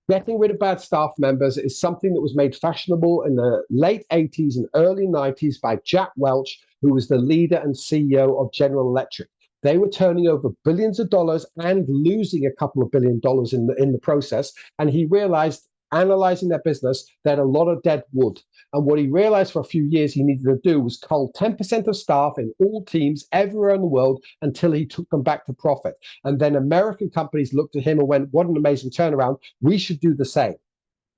Getting rid of bad staff members is something that was made fashionable in the late 80s and early 90s by Jack Welch, who was the leader and CEO of General Electric. They were turning over billions of dollars and losing a couple of $1 billion in the process. And he realized, analyzing their business, they had a lot of dead wood. And what he realized for a few years he needed to do was cull 10% of staff in all teams everywhere in the world until he took them back to profit. And then American companies looked at him and went, what an amazing turnaround. We should do the same.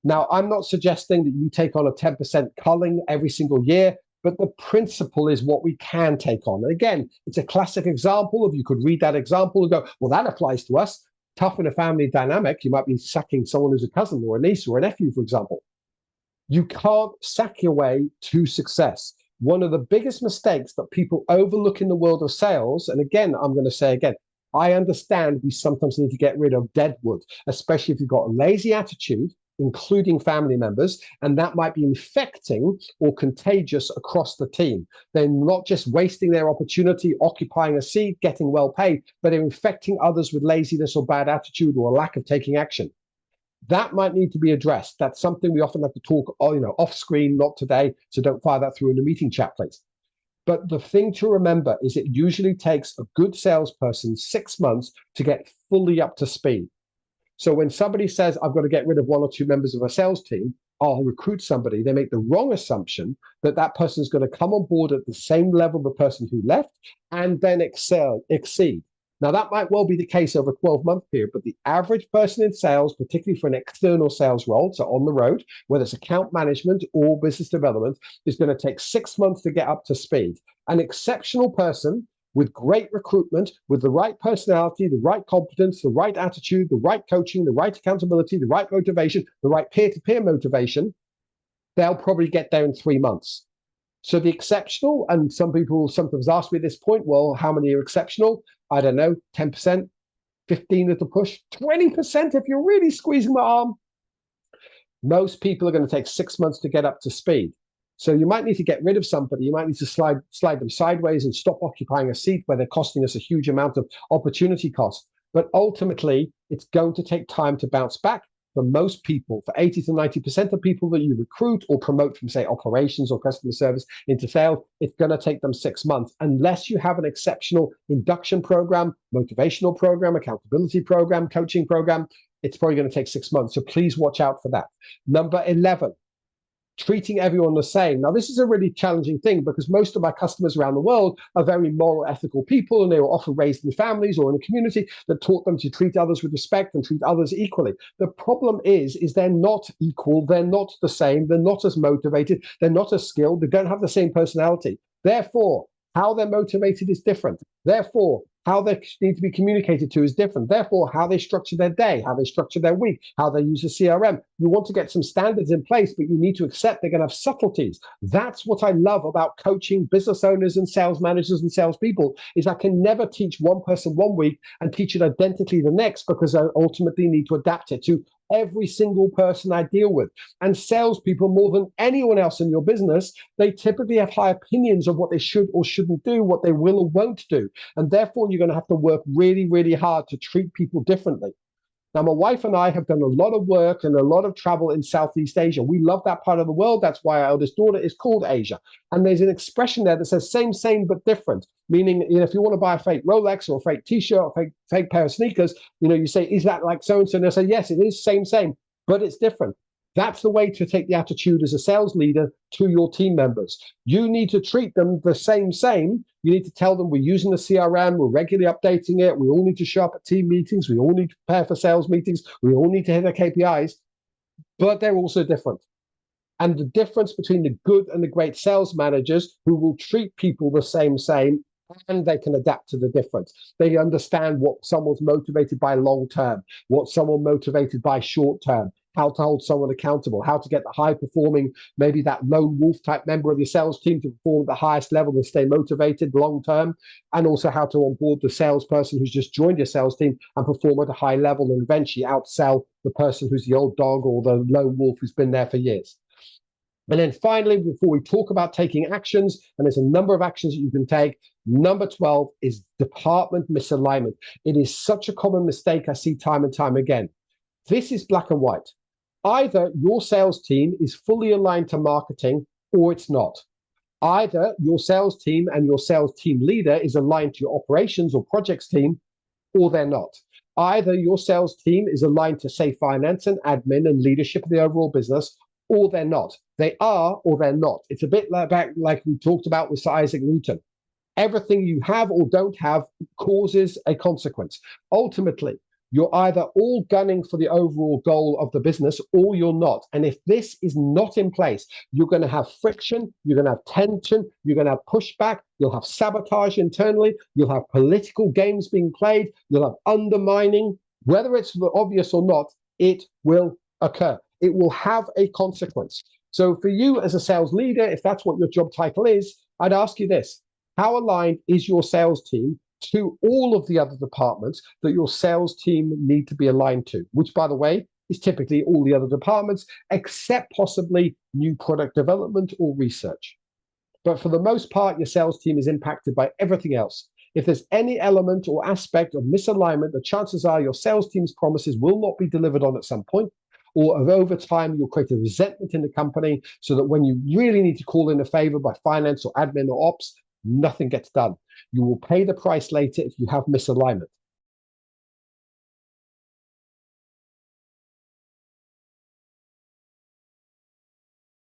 Now, I'm not suggesting that you take on a 10% culling every single year, but the principle is what we can take on. And again, it's a classic example of, you could read that example and go, well, that applies to us. Tough in a family dynamic, you might be sacking someone who's a cousin or a niece or a nephew, for example. You can't sack your way to success. One of the biggest mistakes that people overlook in the world of sales, and again, I'm going to say again, I understand we sometimes need to get rid of dead wood, especially if you've got a lazy attitude, including family members, and that might be infecting or contagious across the team. They're not just wasting their opportunity, occupying a seat, getting well paid, but they're infecting others with laziness or bad attitude or a lack of taking action. That might need to be addressed. That's something we often have to talk, off screen, not today. So don't fire that through in the meeting chat, please. But the thing to remember is it usually takes a good salesperson 6 months to get fully up to speed. So when somebody says, I've got to get rid of one or two members of a sales team, I'll recruit somebody, they make the wrong assumption that that person is going to come on board at the same level the person who left and then exceed. Now, that might well be the case over a 12-month period, but the average person in sales, particularly for an external sales role, so on the road, whether it's account management or business development, is going to take 6 months to get up to speed. An exceptional person with great recruitment, with the right personality, the right competence, the right attitude, the right coaching, the right accountability, the right motivation, the right peer-to-peer motivation, they'll probably get there in 3 months. So the exceptional, and some people sometimes ask me at this point, well, how many are exceptional? I don't know, 10%, 15% at the push, 20% if you're really squeezing my arm. Most people are going to take 6 months to get up to speed. So you might need to get rid of somebody. You might need to slide them sideways and stop occupying a seat where they're costing us a huge amount of opportunity cost. But ultimately, it's going to take time to bounce back. For most people, for 80 to 90% of people that you recruit or promote from, say, operations or customer service into sales, it's going to take them 6 months, unless you have an exceptional induction program, motivational program, accountability program, coaching program. It's probably going to take 6 months. So please watch out for that. Number 11, treating everyone the same. Now, this is a really challenging thing because most of my customers around the world are very moral, ethical people, and they were often raised in families or in a community that taught them to treat others with respect and treat others equally. The problem is they're not equal, they're not the same, they're not as motivated, they're not as skilled, they don't have the same personality. Therefore, how they're motivated is different. Therefore, how they need to be communicated to is different. Therefore, how they structure their day, how they structure their week, how they use the CRM. You want to get some standards in place, but you need to accept they're going to have subtleties. That's what I love about coaching business owners and sales managers and salespeople, is I can never teach one person one week and teach it identically the next, because I ultimately need to adapt it to every single person I deal with. And salespeople, more than anyone else in your business, they typically have high opinions of what they should or shouldn't do, what they will or won't do. And therefore, you're going to have to work really, really hard to treat people differently. Now, my wife and I have done a lot of work and a lot of travel in Southeast Asia. We love that part of the world. That's why our eldest daughter is called Asia. And there's an expression there that says same, but different. Meaning, if you want to buy a fake Rolex or a fake T-shirt or a fake pair of sneakers, you say, is that like so-and-so? And they say, yes, it is same, but it's different. That's the way to take the attitude as a sales leader to your team members. You need to treat them the same. You need to tell them we're using the CRM, we're regularly updating it, we all need to show up at team meetings, we all need to prepare for sales meetings, we all need to hit our KPIs, but they're also different. And the difference between the good and the great sales managers who will treat people the same, and they can adapt to the difference. They understand what someone's motivated by long term, what someone motivated by short term, how to hold someone accountable, how to get the high performing, maybe that lone wolf type member of your sales team to perform at the highest level and stay motivated long term, and also how to onboard the salesperson who's just joined your sales team and perform at a high level and eventually outsell the person who's the old dog or the lone wolf who's been there for years. And then finally, before we talk about taking actions, and there's a number of actions that you can take, number 12 is department misalignment. It is such a common mistake I see time and time again. This is black and white. Either your sales team is fully aligned to marketing or it's not. Either your sales team and your sales team leader is aligned to your operations or projects team, or they're not. Either your sales team is aligned to, say, finance and admin and leadership of the overall business, or they're not. They are or they're not. It's a bit like we talked about with Sir Isaac Newton. Everything you have or don't have causes a consequence. Ultimately, you're either all gunning for the overall goal of the business or you're not. And if this is not in place, you're going to have friction, you're going to have tension, you're going to have pushback, you'll have sabotage internally, you'll have political games being played, you'll have undermining. Whether it's obvious or not, it will occur. It will have a consequence. So for you as a sales leader, if that's what your job title is, I'd ask you this. How aligned is your sales team to all of the other departments that your sales team need to be aligned to, which, by the way, is typically all the other departments, except possibly new product development or research. But for the most part, your sales team is impacted by everything else. If there's any element or aspect of misalignment, the chances are your sales team's promises will not be delivered on at some point, or over time, you'll create a resentment in the company so that when you really need to call in a favor by finance or admin or ops, nothing gets done. You will pay the price later if you have misalignment.